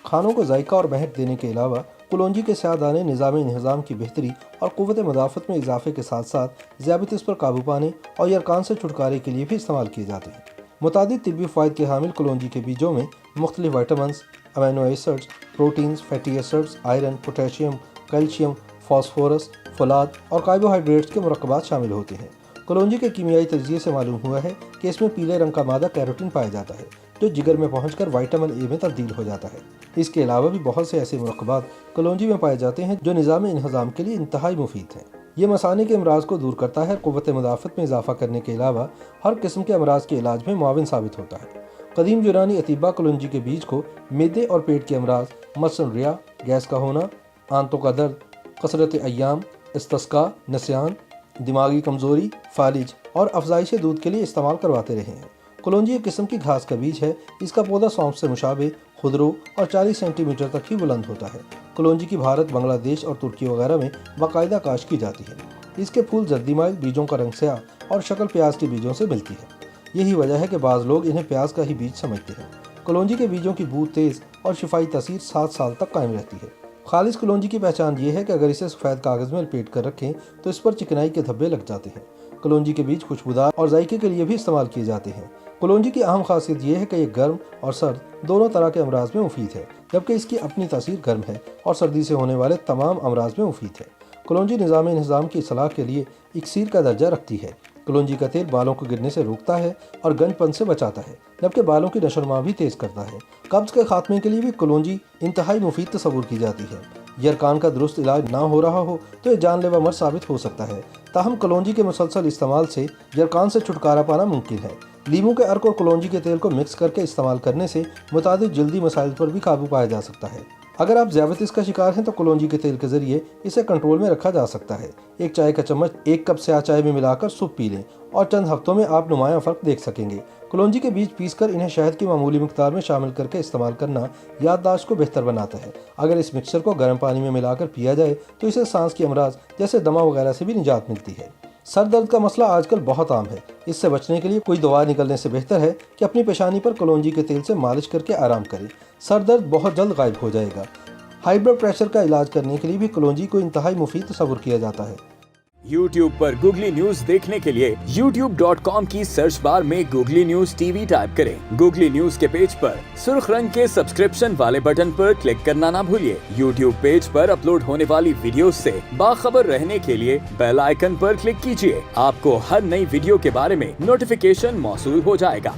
کھانوں کو ذائقہ اور مہک دینے کے علاوہ کلونجی کے سیاہ دانے نظام انہضام کی بہتری اور قوت مدافعت میں اضافے کے ساتھ ساتھ ذیابیطس پر قابو پانے اور یرقان سے چھٹکارے کے لیے بھی استعمال کیے جاتے ہیں۔ متعدد طبی فوائد کے حامل کلونجی کے بیجوں میں مختلف vitamins, amino acids, proteins, fatty acids, iron, potassium, calcium, phosphorus, فولاد اور کاربوہائیڈریٹس کے مرکبات شامل ہوتے ہیں۔ کلونجی کے کیمیائی تجزیے سے معلوم ہوا ہے کہ اس میں پیلے رنگ کا مادہ کیروٹین پایا جاتا ہے جو جگر میں پہنچ کر وائٹامن اے میں تبدیل ہو جاتا ہے۔ اس کے علاوہ بھی بہت سے ایسے مرکبات کلونجی میں پائے جاتے ہیں جو نظام انہضام کے لیے انتہائی مفید ہیں۔ یہ مثانے کے امراض کو دور کرتا ہے، قوت مدافعت میں اضافہ کرنے کے علاوہ ہر قسم کے امراض کے علاج میں معاون ثابت ہوتا ہے۔ قدیم یونانی اطباء کلونجی کے بیج کو معدے اور پیٹ کے امراض مثلاً ریا، گیس کا ہونا، آنتوں کا درد، کثرت ایام، استسقاء، نسیان، دماغی کمزوری، فالج اور افزائش دودھ کے لیے استعمال کرواتے رہے ہیں۔ کلونجی ایک قسم کی گھاس کا بیج ہے۔ اس کا پودا سونف سے مشابہ خضرو اور 40 سینٹی میٹر تک ہی بلند ہوتا ہے۔ کلونجی کی بھارت، بنگلہ دیش اور ترکی وغیرہ میں باقاعدہ کاشت کی جاتی ہے۔ اس کے پھول زردی مائل، بیجوں کا رنگ سیاہ اور شکل پیاز کے بیجوں سے ملتی ہے۔ یہی وجہ ہے کہ بعض لوگ انہیں پیاز کا ہی بیج سمجھتے ہیں۔ کلونجی کے بیجوں کی بو تیز اور شفائی تاثیر 7 سال تک قائم رہتی ہے۔ خالص کلونجی کی پہچان یہ ہے کہ اگر اسے سفید کاغذ میں لپیٹ کر رکھیں تو اس پر چکنائی کے دھبے لگ جاتے ہیں۔ کلونجی کے بیج خوشبودار اور ذائقے کے لیے بھی استعمال کیے جاتے ہیں۔ کلونجی کی اہم خاصیت یہ ہے کہ یہ گرم اور سرد دونوں طرح کے امراض میں مفید ہے، جبکہ اس کی اپنی تاثیر گرم ہے اور سردی سے ہونے والے تمام امراض میں مفید ہے۔ کلونجی نظام انہضام کی اصلاح کے لیے اکسیر کا درجہ رکھتی ہے۔ کلونجی کا تیل بالوں کو گرنے سے روکتا ہے اور گنج پن سے بچاتا ہے، جبکہ بالوں کی نشو و نما بھی تیز کرتا ہے۔ قبض کے خاتمے کے لیے بھی کلونجی انتہائی مفید تصور کی جاتی ہے۔ یرقان کا درست علاج نہ ہو رہا ہو تو یہ جان لیوا مرض ثابت ہو سکتا ہے، تاہم کلونجی کے مسلسل استعمال سے یرقان سے چھٹکارا پانا ممکن ہے۔ لیموں کے عرق اور کلونجی کے تیل کو مکس کر کے استعمال کرنے سے متعدد جلدی مسائل پر بھی قابو پایا جا سکتا ہے۔ اگر آپ ذیابیطس کا شکار ہیں تو کلونجی کے تیل کے ذریعے اسے کنٹرول میں رکھا جا سکتا ہے۔ ایک چائے کا چمچ 1 کپ سیاہ چائے میں ملا کر صبح پی لیں اور چند ہفتوں میں آپ نمایاں فرق دیکھ سکیں گے۔ کلونجی کے بیج پیس کر انہیں شہد کی معمولی مقدار میں شامل کر کے استعمال کرنا یادداشت کو بہتر بناتا ہے۔ اگر اس مکسچر کو گرم پانی میں ملا کر پیا جائے تو اسے سانس کے امراض جیسے دمہ وغیرہ سے بھی نجات ملتی ہے۔ سر درد کا مسئلہ آج کل بہت عام ہے۔ اس سے بچنے کے لیے کوئی دوا نکلنے سے بہتر ہے کہ اپنی پیشانی پر کلونجی کے تیل سے مالش کر کے آرام کریں۔ سر درد بہت جلد غائب ہو جائے گا۔ ہائی بلڈ پریشر کا علاج کرنے کے لیے بھی کلونجی کو انتہائی مفید تصور کیا جاتا ہے۔ YouTube پر گوگلی نیوز دیکھنے کے لیے youtube.com کی سرچ بار میں googly news T V type کریں۔ گوگلی نیوز کے پیج پر سرخ رنگ کے سبسکرپشن والے بٹن پر کلک کرنا نہ بھولیے۔ YouTube پیج پر اپلوڈ ہونے والی ویڈیوز سے باخبر رہنے کے لیے بیل آئیکن پر کلک کیجیے۔ آپ کو ہر نئی ویڈیو کے بارے میں نوٹیفیکیشن موصول ہو جائے گا۔